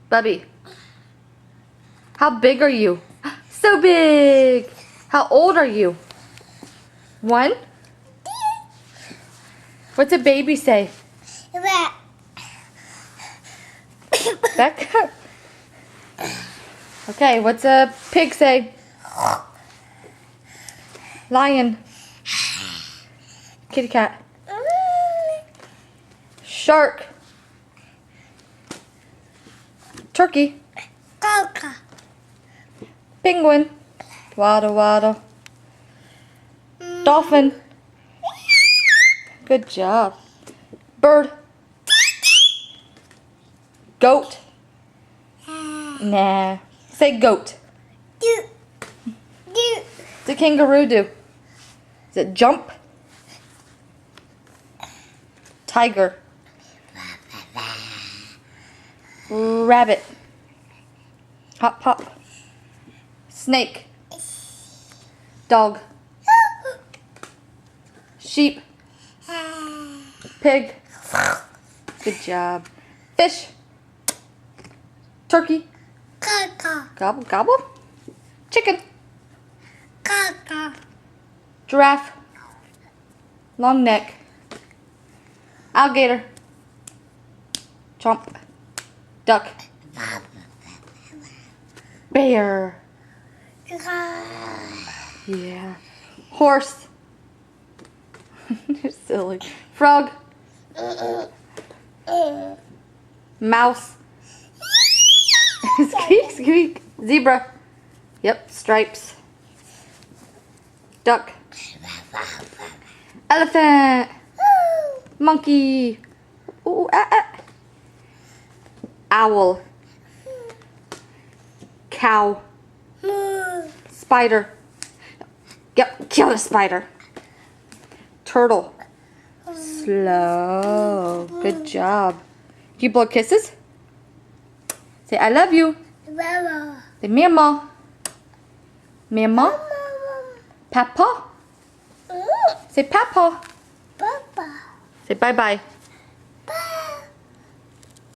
Bubby. How big are you? So big. How old are you? 1? What's a baby say? Becca. Okay, what's a pig say? Lion. Kitty cat. Shark. Turkey. Penguin. Waddle waddle. Dolphin. Good job. Bird. Goat. Nah. Say goat. What's a kangaroo do? Does it jump? Tiger. Rabbit. Hop hop. Snake. Dog. Sheep. Pig. Good job. Fish. Turkey. Gobble gobble. Chicken. Giraffe. Long neck. Alligator. Chomp. Duck. Bear. Yeah. Horse. You're silly. Frog. Mouse. Squeak, squeak. Zebra. Yep, stripes. Duck. Elephant. Monkey. Ooh, ah, ah. Owl. Cow. Spider. Yep, kill the spider. Turtle. Slow. Good job. Do you blow kisses? Say, I love you. Say, Mama. Mama. Papa. Say, Papa. Say, bye-bye.